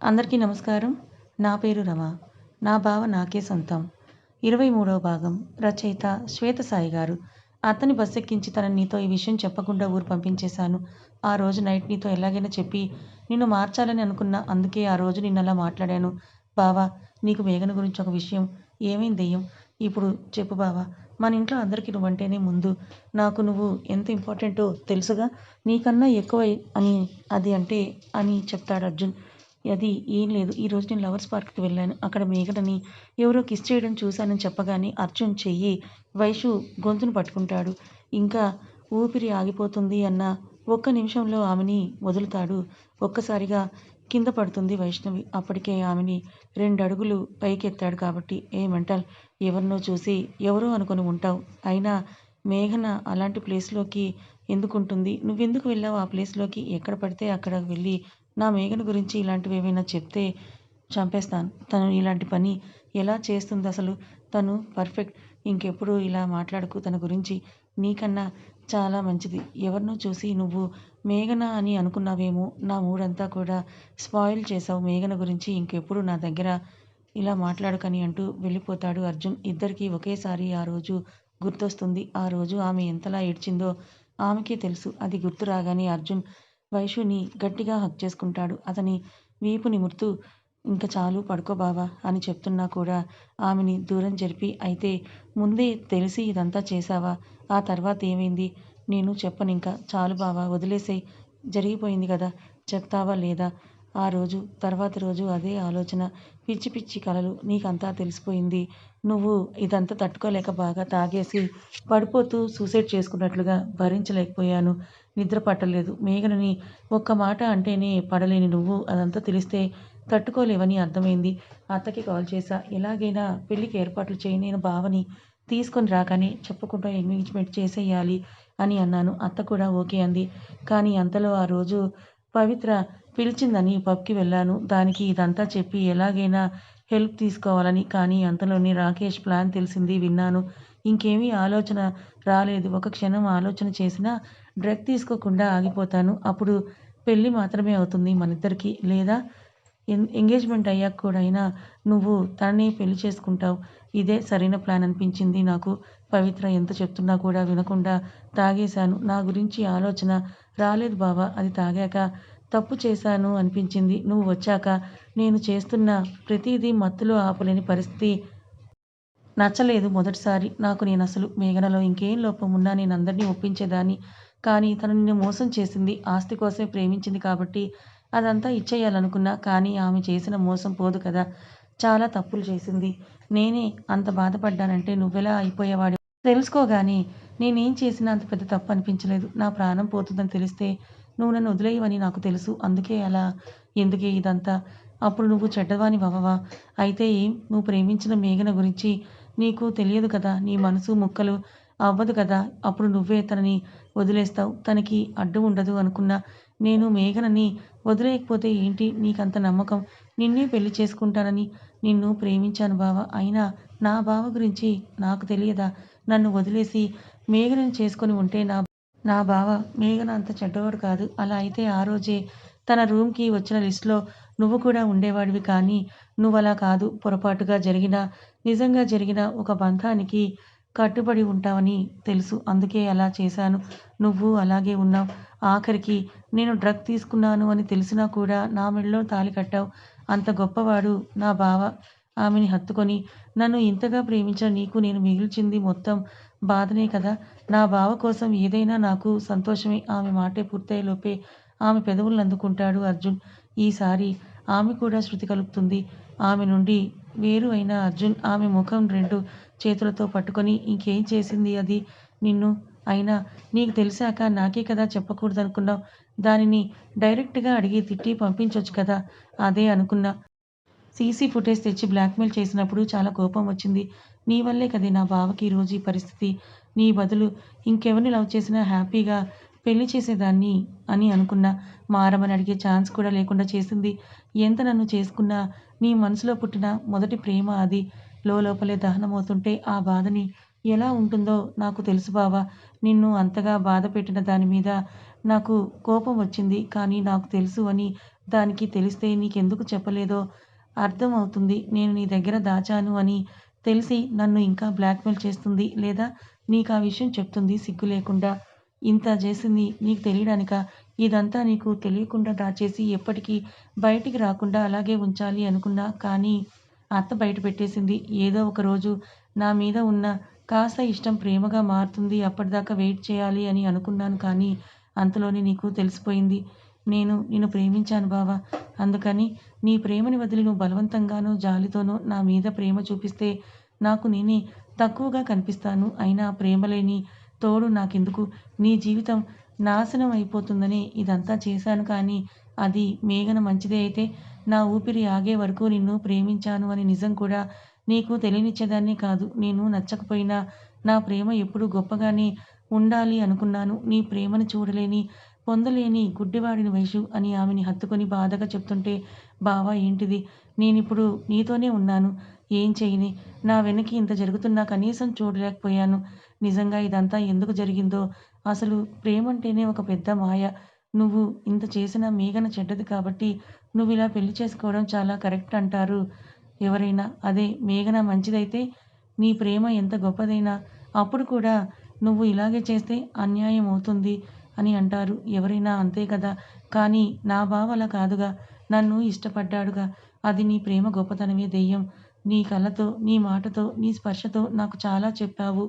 అందరికీ నమస్కారం. నా పేరు రమ. నా బావ నాకే సొంతం. 23వ భాగం. రచయిత శ్వేతసాయి గారు. అతన్ని బస్సెక్కించి తనని నీతో ఈ విషయం చెప్పకుండా ఊరు పంపించేశాను. ఆ రోజు నైట్ నీతో ఎలాగైనా చెప్పి నిన్ను మార్చాలని అనుకున్నా. అందుకే ఆ రోజు నిన్నలా మాట్లాడాను. బావా! నీకు మేఘన గురించి ఒక విషయం. ఏమైంది దెయ్యం? ఇప్పుడు చెప్పు బావా! మన ఇంట్లో అందరికీ నువ్వంటేనే ముందు. నాకు నువ్వు ఎంత ఇంపార్టెంటో తెలుసుగా. నీకన్నా ఎక్కువ అని అది అంటే అని చెప్తాడు అర్జున్. అది ఏం లేదు. ఈరోజు నేను లవర్స్ పార్క్‌కి వెళ్ళాను. అక్కడ మేఘనని ఎవరో కిస్ చేయడం చూశానని చెప్పగానే అర్జున్ చెయ్యి వైషు గొంతును పట్టుకుంటాడు. ఇంకా ఊపిరి ఆగిపోతుంది అన్న ఒక్క నిమిషంలో ఆమెని వదులుతాడు. ఒక్కసారిగా కింద పడుతుంది వైష్ణవి. అప్పటికే ఆమెని 2 అడుగులు పైకెత్తాడు కాబట్టి ఏ మెంటల్, ఎవరినో చూసి ఎవరో అనుకుని ఉంటావు. అయినా మేఘన అలాంటి ప్లేస్‌లోకి ఎందుకుంటుంది? నువ్వెందుకు వెళ్ళావు ఆ ప్లేస్‌లోకి? ఎక్కడ పడితే అక్కడ వెళ్ళి నా మేఘన గురించి ఇలాంటివేవైనా చెప్తే చంపేస్తాను. తను ఇలాంటి పని ఎలా చేస్తుందసలు? తను పర్ఫెక్ట్. ఇంకెప్పుడు ఇలా మాట్లాడకు తన గురించి. నీకన్నా చాలా మంచిది. ఎవరినో చూసి నువ్వు మేఘన అని అనుకున్నావేమో. నా మూడంతా కూడా స్పాయిల్ చేశావు మేఘన గురించి. ఇంకెప్పుడు నా దగ్గర ఇలా మాట్లాడకని అంటూ వెళ్ళిపోతాడు అర్జున్. ఇద్దరికీ ఒకేసారి ఆ రోజు గుర్తొస్తుంది. ఆ రోజు ఆమె ఎంతలా ఏడ్చిందో ఆమెకే తెలుసు. అది గుర్తు రాగానే అర్జున్ వైషుని గట్టిగా హగ్ చేసుకుంటాడు. అతని వీపు నిమురుతూ ఇంక చాలు పడుకో బావా అని చెప్తున్నా కూడా ఆమెని దూరం జరిపి, అయితే ముందే తెలిసి ఇదంతా చేశావా? ఆ తర్వాత ఏమైంది? నేను చెప్పనింక. చాలు బావా వదిలేసేయ్. జరిగిపోయింది గదా! చెప్తావా లేదా? ఆ రోజు, తర్వాత రోజు అదే ఆలోచన. పిచ్చి పిచ్చి కలలు. నీకంతా తెలిసిపోయింది. నువ్వు ఇదంతా తట్టుకోలేక బాగా తాగేసి పడిపోతూ సూసైడ్ చేసుకున్నట్లుగా భరించలేకపోయాను. నిద్ర పట్టలేదు. మేఘనని ఒక్క మాట అంటేనే పడలేని నువ్వు అదంతా తెలిస్తే తట్టుకోలేవని అర్థమైంది. అత్తకి కాల్ చేశా. ఎలాగైనా పెళ్ళికి ఏర్పాట్లు చెయ్యి. నేను బావని తీసుకొని రాగానే చెప్పకుండా ఎంగేజ్‌మెంట్ చేసేయాలి అని అన్నాను. అత్త కూడా ఓకే అంది. కానీ అంతలో ఆ రోజు పవిత్ర పిలిచిందని పబ్‌కి వెళ్ళాను. దానికి ఇదంతా చెప్పి ఎలాగైనా హెల్ప్ తీసుకోవాలని. కానీ అంతలోనే రాకేష్ ప్లాన్ తెలిసింది విన్నాను. ఇంకేమీ ఆలోచన రాలేదు. ఒక క్షణం ఆలోచన చేసినా డ్రగ్ తీసుకోకుండా ఆగిపోతాను. అప్పుడు పెళ్లి మాత్రమే అవుతుంది మనిద్దరికీ. లేదా ఎంగేజ్‌మెంట్ అయ్యాక కూడైనా నువ్వు తననే పెళ్లి చేసుకుంటావు. ఇదే సరైన ప్లాన్ అనిపించింది నాకు. పవిత్ర ఎంత చెప్తున్నా కూడా వినకుండా తాగేశాను. నా గురించి ఆలోచన రాలేదు బావ. అది తాగాక తప్పు చేశాను అనిపించింది. నువ్వు వచ్చాక నేను చేస్తున్న ప్రతీదీ మత్తులో ఆపలేని పరిస్థితి. నచ్చలేదు మొదటిసారి. నాకు నేనసలు మేఘనలో ఇంకేం లోపం ఉన్నా నేనందరినీ ఒప్పించేదాన్ని. కానీ తను నిన్ను మోసం చేసింది. ఆస్తి కోసమే ప్రేమించింది కాబట్టి అదంతా ఇచ్చెయ్యాలనుకున్నా. కానీ ఆమె చేసిన మోసం పోదు కదా! చాలా తప్పులు చేసింది. నేనే అంత బాధపడ్డానంటే నువ్వెలా అయిపోయేవాడివో తెలుసుకోగానే నేనేం చేసినా అంత పెద్ద తప్పు అనిపించలేదు. నా ప్రాణం పోతుందని తెలిస్తే నువ్వు నన్ను వదిలేయవని నాకు తెలుసు. అందుకే అలా. ఎందుకే ఇదంతా? అప్పుడు నువ్వు చెడ్డవానివవ్వవా? అయితే ఏం? నువ్వు ప్రేమించిన మేఘన గురించి నీకు తెలియదు కదా! నీ మనసు ముక్కలు అవ్వదు కదా! అప్పుడు నువ్వే తనని వదిలేస్తావు. తనకి అడ్డు ఉండదు అనుకున్నా. నేను మేఘనని వదిలేయకపోతే ఏంటి నీకంత నమ్మకం? నిన్నే పెళ్లి చేసుకుంటానని. నిన్ను ప్రేమించాను బావ. అయినా నా బావ గురించి నాకు తెలియదా? నన్ను వదిలేసి మేఘనని చేసుకొని ఉంటే నా బావ మేఘన అంత చెడ్డవాడు కాదు. అలా అయితే ఆ రోజే తన రూమ్‌కి వచ్చిన లిస్ట్‌లో నువ్వు కూడా ఉండేవాడివి. కానీ నువ్వలా కాదు. పొరపాటుగా జరిగినా, నిజంగా జరిగినా ఒక బంధానికి కట్టుబడి ఉంటావని తెలుసు. అందుకే అలా చేశాను. నువ్వు అలాగే ఉన్నావు. ఆఖరికి నేను డ్రగ్ తీసుకున్నాను అని తెలిసినా కూడా నా మెడలో తాళి కట్టావు. అంత గొప్పవాడు నా బావ. ఆమెని హత్తుకొని నన్ను ఇంతగా ప్రేమించిన నీకు నేను మిగిల్చింది మొత్తం బాధనే కదా! నా బావ కోసం ఏదైనా నాకు సంతోషమే. ఆమె మాటే పూర్తయ్యేలోపే ఆమె పెదవులనందుకుంటాడు అర్జున్. ఈసారి ఆమె కూడా శృతి కలుపుతుంది. ఆమె నుండి వేరు అయిన అర్జున్ ఆమె ముఖం 2 చేతులతో పట్టుకొని ఇంకేం చేసింది అది నిన్ను? అయినా నీకు తెలిసాక నాకే కదా చెప్పకూడదనుకున్నావు. దానిని డైరెక్ట్‌గా అడిగి తిట్టి పంపించొచ్చు కదా! అదే అనుకున్నా. సీసీ ఫుటేజ్ తెచ్చి బ్లాక్‌మెయిల్ చేసినప్పుడు చాలా కోపం వచ్చింది. నీ వల్లే కదే నా బావకి ఈరోజు ఈ పరిస్థితి. నీ బదులు ఇంకెవరిని లవ్ చేసినా హ్యాపీగా పెళ్లి చేసేదాన్ని అని అనుకున్నా. మారమని అడిగే ఛాన్స్ కూడా లేకుండా చేసింది. ఎంత నన్ను చేసుకున్నా నీ మనసులో పుట్టిన మొదటి ప్రేమ అది. లోపలే దహనమవుతుంటే ఆ బాధని ఎలా ఉంటుందో నాకు తెలుసు బావ. నిన్ను అంతగా బాధ పెట్టిన దాని మీద నాకు కోపం వచ్చింది. కానీ నాకు తెలుసు అని దానికి తెలిస్తే నీకెందుకు చెప్పలేదో అర్థమవుతుంది. నేను నీ దగ్గర దాచాను అని తెలిసి నన్ను ఇంకా బ్లాక్‌మెయిల్ చేస్తుంది. లేదా నీకా విషయం చెప్తుంది సిగ్గు లేకుండా. ఇంత చేసింది నీకు తెలియడానికా? ఇదంతా నీకు తెలియకుండా దాచేసి ఎప్పటికీ బయటికి రాకుండా అలాగే ఉంచాలి అనుకున్నా. కానీ అత్త బయట పెట్టేసింది. ఏదో ఒక రోజు నా మీద ఉన్న కాస్త ఇష్టం ప్రేమగా మారుతుంది. అప్పటిదాకా వెయిట్ చేయాలి అని అనుకున్నాను. కానీ అంతలోనే నీకు తెలిసిపోయింది. నేను నిన్ను ప్రేమించాను బావ. అందుకని నీ ప్రేమని వదిలి నువ్వు బలవంతంగానో, జాలితోనో నా మీద ప్రేమ చూపిస్తే నాకు నేనే తక్కువగా కనిపిస్తాను. అయినా ప్రేమ లేని తోడు నాకెందుకు? నీ జీవితం నాశనం అయిపోతుందనే ఇదంతా చేశాను. కానీ అది మేఘన మంచిదే అయితే నా ఊపిరి ఆగే వరకు నిన్ను ప్రేమించాను అని నిజం కూడా నీకు తెలియనిచ్చేదాన్ని కాదు. నేను నచ్చకపోయినా నా ప్రేమ ఎప్పుడూ గొప్పగానే ఉండాలి అనుకున్నాను. నీ ప్రేమను చూడలేని, పొందలేని గుడ్డివాడిని వైషు అని ఆమెని హత్తుకొని బాధగా చెప్తుంటే, బావ ఏంటిది? నేనిప్పుడు నీతోనే ఉన్నాను. ఏం చేయని? నా వెనక ఇంత జరుగుతున్నా కనీసం చూడలేకపోయాను. నిజంగా ఇదంతా ఎందుకు జరిగిందో, అసలు ప్రేమంటేనే ఒక పెద్ద మాయ. నువ్వు ఇంత చేసినా మేఘన చెడ్డది కాబట్టి నువ్విలా పెళ్లి చేసుకోవడం చాలా కరెక్ట్ అంటారు ఎవరైనా. అదే మేఘన మంచిదైతే, నీ ప్రేమ ఎంత గొప్పదైనా అప్పుడు కూడా నువ్వు ఇలాగే చేస్తే అన్యాయం అవుతుంది అని అంటారు ఎవరైనా. అంతే కదా! కానీ నా బావ అలా కాదుగా. నన్ను ఇష్టపడ్డాడుగా. అది నీ ప్రేమ గొప్పతనమే దెయ్యం. నీ కళ్ళతో, నీ మాటతో, నీ స్పర్శతో నాకు చాలా చెప్పావు.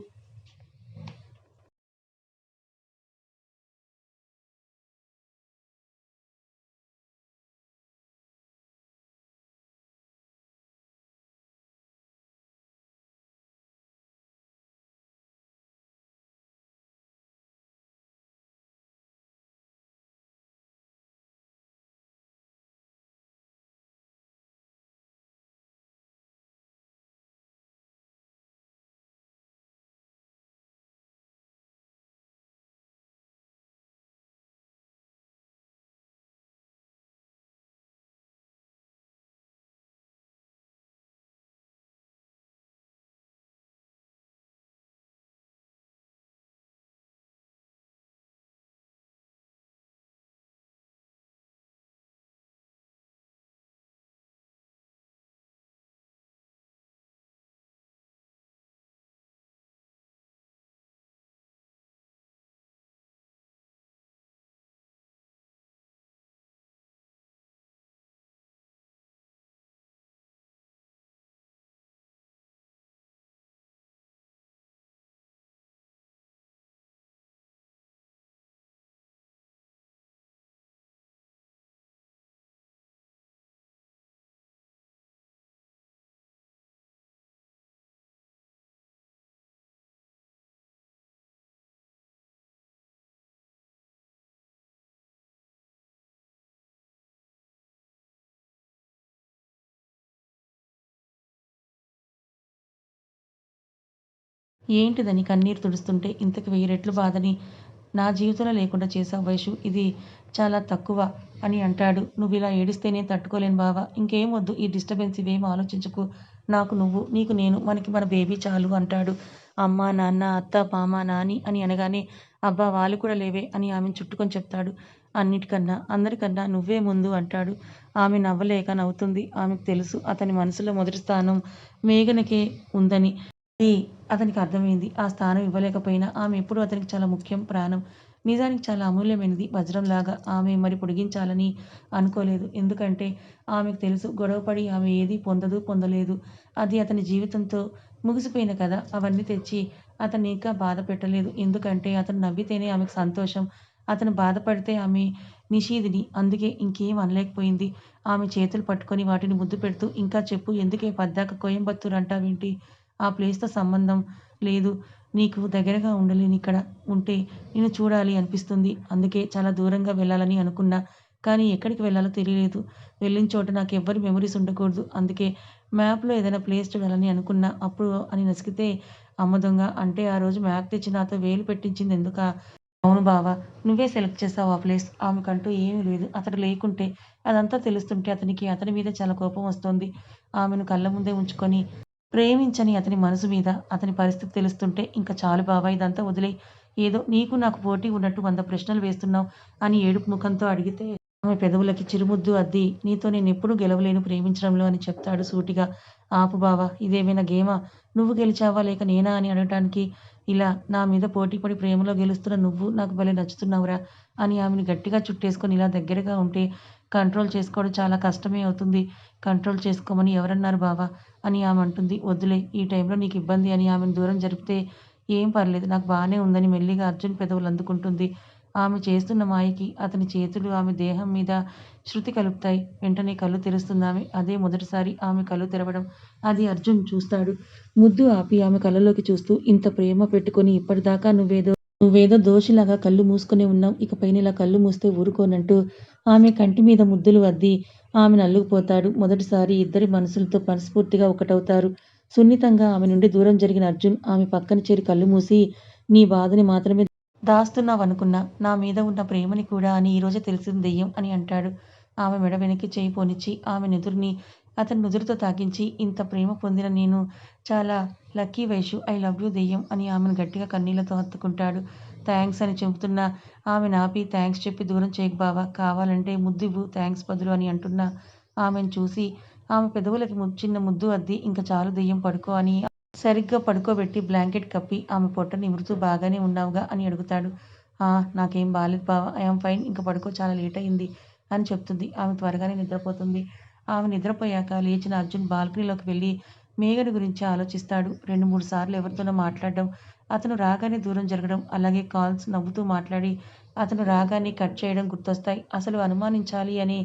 ఏంటిదని కన్నీరు తుడుస్తుంటే ఇంతకు 1000 రెట్లు బాధని నా జీవితంలో లేకుండా చేశావు వైషు. ఇది చాలా తక్కువ అని అంటాడు. నువ్విలా ఏడిస్తే నేను తట్టుకోలేను బావ. ఇంకేం వద్దు. ఈ డిస్టర్బెన్స్ ఇవేం ఆలోచించకు. నాకు నువ్వు, నీకు నేను, మనకి మన బేబీ చాలు అంటాడు. అమ్మ, నాన్న, అత్త, మామ, నాని అని అనగానే అబ్బా! వాళ్ళు కూడా లేవే అని ఆమెను చుట్టుకొని చెప్తాడు. అన్నిటికన్నా, అందరికన్నా నువ్వే ముందు అంటాడు. ఆమె నవ్వలేక నవ్వుతుంది. ఆమెకు తెలుసు అతని మనసులో మొదటి స్థానం మేఘనకే ఉందని. అది అతనికి అర్థమైంది. ఆ స్థానం ఇవ్వలేకపోయినా ఆమె ఎప్పుడూ అతనికి చాలా ముఖ్యం, ప్రాణం. నిజానికి చాలా అమూల్యమైనది. వజ్రంలాగా. ఆమె మరి పొడిగించాలని అనుకోలేదు. ఎందుకంటే ఆమెకు తెలుసు గొడవపడి ఆమె ఏదీ పొందదు, పొందలేదు. అది అతని జీవితంతో ముగిసిపోయిన కథ. అవన్నీ తెచ్చి అతన్ని ఇంకా బాధ పెట్టలేదు. ఎందుకంటే అతను నవ్వితేనే ఆమెకు సంతోషం. అతను బాధపడితే ఆమె నిషీదిని. అందుకే ఇంకేం అనలేకపోయింది. ఆమె చేతులు పట్టుకొని వాటిని ముద్దు పెడుతూ ఇంకా చెప్పు ఎందుకే పద్దాక కోయంబత్తూర్ అంటావేంటి? ఆ ప్లేస్‌తో సంబంధం లేదు. నీకు దగ్గరగా ఉండలేనిక్కడ. ఉంటే నిన్ను చూడాలి అనిపిస్తుంది. అందుకే చాలా దూరంగా వెళ్ళాలని అనుకున్నా. కానీ ఎక్కడికి వెళ్ళాలో తెలియలేదు. వెళ్ళిన చోట నాకెవ్వరి మెమోరీస్ ఉండకూడదు. అందుకే మ్యాప్‌లో ఏదైనా ప్లేస్ చూడాలని అనుకున్నా. అప్పుడు అని నసికితే అమ్మ దొంగ. అంటే ఆ రోజు మ్యాప్ తెచ్చి నాతో వేలు పెట్టించిందెందుకా? అవును బావ. నువ్వే సెలెక్ట్ చేసావు ఆ ప్లేస్. ఆమెకంటూ ఏమీ లేదు. అతడు లేకుంటే అదంతా తెలుస్తుంటే అతనికి అతని మీద చాలా కోపం వస్తోంది. ఆమెను కళ్ళ ముందే ఉంచుకొని ప్రేమించని అతని మనసు మీద అతని పరిస్థితి తెలుస్తుంటే ఇంక చాలు బావ ఇదంతా వదిలేయ్. ఏదో నీకు నాకు పోటీ ఉన్నట్టు 100 ప్రశ్నలు వేస్తున్నావు అని ఏడుపు ముఖంతో అడిగితే ఆమె పెదవులకి చిరుముద్దు అద్ది నీతో నేనెప్పుడూ గెలవలేను ప్రేమించడంలో అని చెప్తాడు సూటిగా. ఆపు బావ! ఇదేమైనా గేమా? నువ్వు గెలిచావా లేక నేనా అని అడగటానికి ఇలా నా మీద పోటీపడి ప్రేమలో గెలుస్తున్న నువ్వు నాకు భలే నచ్చుతున్నావురా! అని ఆమెని గట్టిగా చుట్టేసుకొని ఇలా దగ్గరగా ఉంటే కంట్రోల్ చేసుకోవడం చాలా కష్టమే అవుతుంది. కంట్రోల్ చేసుకోమని ఎవరన్నారు బావ? అని ఆమె అంటుంది. వద్దులే ఈ టైంలో నీకు ఇబ్బంది అని ఆమెను దూరం జరిపితే ఏం పర్లేదు నాకు బానే ఉందని మెల్లిగా అర్జున్ పెదవులు అందుకుంటుంది. ఆమె చేస్తున్న మాయకి అతని చేతులు ఆమె దేహం మీద శృతి కలుపుతాయి. వెంటనే కళ్ళు తెరుస్తుందామె. అదే మొదటిసారి ఆమె కళ్ళు తెరవడం. అది అర్జున్ చూస్తాడు. ముద్దు ఆపి ఆమె కళ్ళలోకి చూస్తూ ఇంత ప్రేమ పెట్టుకొని ఇప్పటిదాకా నువ్వేదో దోషిలాగా కళ్ళు మూసుకునే ఉన్నావు. ఇకపైన ఇలా కళ్ళు మూస్తే ఊరుకోనంటూ ఆమె కంటి మీద ముద్దులు అద్ది ఆమెను అల్లుకుపోతాడు. మొదటిసారి ఇద్దరి మనసులతో మనస్ఫూర్తిగా ఒకటవుతారు. సున్నితంగా ఆమె నుండి దూరం జరిగిన అర్జున్ ఆమె పక్కన చేరి కళ్ళు మూసి నీ బాధని మాత్రమే దాస్తున్నావనుకున్నా. నా మీద ఉన్న ప్రేమని కూడా అని ఈరోజే తెలిసింది దెయ్యం అని అంటాడు. ఆమె మెడ వెనక్కి చెయ్యి పోనిచ్చి ఆమె నుదురుని అతని నుదురుతో తాకించి ఇంత ప్రేమ పొందిన నేను చాలా lucky Vaishu. I love you దెయ్యం అని ఆమెను గట్టిగా కన్నీళ్లతో హత్తుకుంటాడు. థాంక్స్ అని చెబుతున్నా ఆమెనాపి థాంక్స్ చెప్పి దూరం చేయకు బావ. కావాలంటే ముద్దివ్వు థాంక్స్ బదులు అని అంటున్నా ఆమెను చూసి ఆమె పెదవులకి చిన్న ముద్దు అద్ది ఇంక చాలు దెయ్యం పడుకో అని సరిగ్గా పడుకోబెట్టి బ్లాంకెట్ కప్పి ఆమె పొట్ట నిమురుతూ బాగానే ఉన్నావుగా అని అడుగుతాడు. ఆ! నాకేం బాలేదు బావ. I am fine. ఇంక పడుకో చాలా లేట్ అయింది అని చెప్తుంది. ఆమె త్వరగానే నిద్రపోతుంది. ఆమె నిద్రపోయాక లేచిన అర్జున్ బాల్కనీలోకి వెళ్ళి మేఘన గురించి ఆలోచిస్తాడు. 2, 3 సార్లు ఎవరితోనో మాట్లాడడం, అతను రాగానే దూరం జరగడం, అలాగే కాల్స్ నవ్వుతూ మాట్లాడి అతను రాగానే కట్ చేయడం గుర్తొస్తాయి. అసలు అనుమానించాలి అనే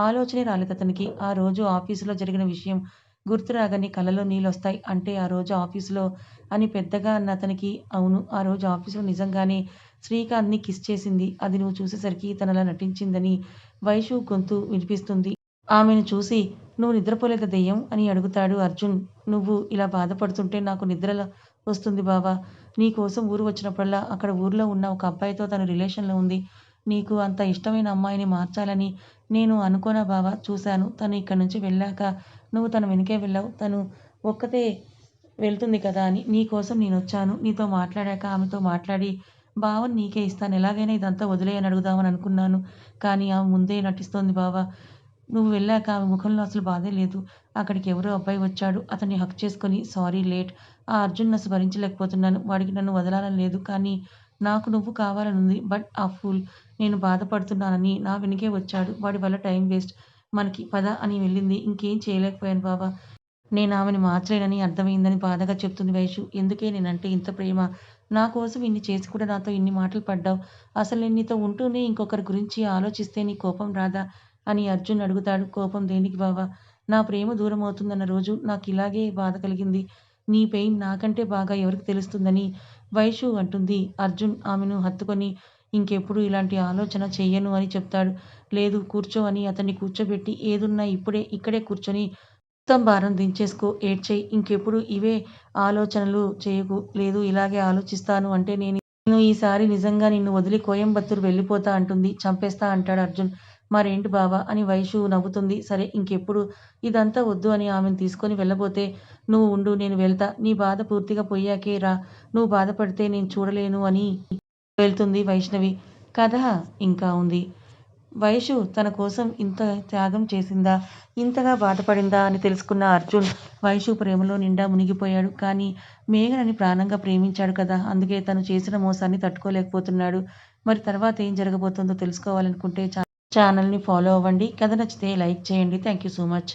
ఆలోచనే రాలేదతనికి. ఆ రోజు ఆఫీసులో జరిగిన విషయం గుర్తు రాగానే కళ్ళలో నీళ్ళొస్తాయి. అంటే ఆ రోజు ఆఫీసులో అని పెద్దగా అన్న అతనికి అవును. ఆ రోజు ఆఫీసులో నిజంగానే శ్రీకాంత్‌ని కిస్ చేసింది. అది నువ్వు చూసేసరికి తనలా నటించిందని వైషు గొంతు వినిపిస్తుంది. ఆమెను చూసి "నువ్వు నిద్రపోలేదా దెయ్యం" అని అడుగుతాడు అర్జున్. "నువ్వు ఇలా బాధపడుతుంటే నాకు నిద్ర వస్తుంది బావ. నీ కోసం ఊరు వచ్చినప్పుడల్లా అక్కడ ఊర్లో ఉన్న ఒక అబ్బాయితో తను రిలేషన్‌లో ఉంది. నీకు అంత ఇష్టమైన అమ్మాయిని మార్చాలని నేను అనుకోనా బావ. చూశాను. తను ఇక్కడి నుంచి వెళ్ళాక నువ్వు తన వెనకే వెళ్ళావు. తను ఒక్కతే వెళ్తుంది కదా అని. నీ కోసం నేనొచ్చాను. నీతో మాట్లాడాక ఆమెతో మాట్లాడి బావని నీకే ఇస్తాను. ఎలాగైనా ఇదంతా వదిలేయ్ అని అడుగుదామని అనుకున్నాను. కానీ ఆమె ముందే నటిస్తోంది బావ. నువ్వు వెళ్ళాక ఆమె ముఖంలో అసలు బాధే లేదు. అక్కడికి ఎవరో అబ్బాయి వచ్చాడు. అతన్ని హగ్ చేసుకొని సారీ లేట్. ఆ అర్జున్‌ని అసలు భరించలేకపోతున్నాను. వాడికి నన్ను వదలాలని లేదు. కానీ నాకు నువ్వు కావాలనుంది. బట్ ఆ ఫూల్ నేను బాధపడుతున్నానని నా వెనకే వచ్చాడు. వాడి వల్ల టైం వేస్ట్. మనకి పద అని వెళ్ళింది. ఇంకేం చేయలేకపోయాను బావ. నేనామెని మార్చలేనని అర్థమైందని బాధగా చెప్తుంది వైషు. ఎందుకే నేనంటే ఇంత ప్రేమ? నా కోసం ఇన్ని చేసి కూడా నాతో ఇన్ని మాటలు పడ్డావు. అసలు నేను నీతో ఉంటూనే ఇంకొకరి గురించి ఆలోచిస్తే నీకు కోపం రాదా? అని అర్జున్ అడుగుతాడు. కోపం దేనికి బావ? నా ప్రేమ దూరమవుతుందన్న రోజు నాకిలాగే బాధ కలిగింది. నీ పెయిన్ నాకంటే బాగా ఎవరికి తెలుస్తుందని వైషు అంటుంది. అర్జున్ ఆమెను హత్తుకొని ఇంకెప్పుడు ఇలాంటి ఆలోచన చెయ్యను అని చెప్తాడు. లేదు కూర్చో అని అతన్ని కూర్చోబెట్టి ఏదున్నా ఇక్కడే కూర్చొని మొత్తం భారం దించేసుకో. ఏడ్చెయి. ఇంకెప్పుడు ఇవే ఆలోచనలు చేయకు. లేదు ఇలాగే ఆలోచిస్తాను అంటే నేను ఈసారి నిజంగా నిన్ను వదిలి కోయంబత్తూర్ వెళ్ళిపోతా అంటుంది. చంపేస్తా అంటాడు అర్జున్. మరేంటి బావ అని వైషు నవ్వుతుంది. సరే ఇంకెప్పుడు ఇదంతా వద్దు అని ఆమెను తీసుకొని వెళ్ళబోతే నువ్వు ఉండు నేను వెళ్తా. నీ బాధ పూర్తిగా పొయ్యాకే రా. నువ్వు బాధపడితే నేను చూడలేను అని వెళ్తుంది వైష్ణవి. కథ ఇంకా ఉంది. వైషు తన కోసం ఇంత త్యాగం చేసిందా? ఇంతగా బాధపడిందా అని తెలుసుకున్న అర్జున్ వైషు ప్రేమలో నిండా మునిగిపోయాడు. కానీ మేఘనని ప్రాణంగా ప్రేమించాడు కదా! అందుకే తను చేసిన మోసాన్ని తట్టుకోలేకపోతున్నాడు. మరి తర్వాత ఏం జరగబోతుందో తెలుసుకోవాలనుకుంటే ఛానల్‌ని ఫాలో అవ్వండి. కథ నచ్చితే లైక్ చేయండి. Thank you so much.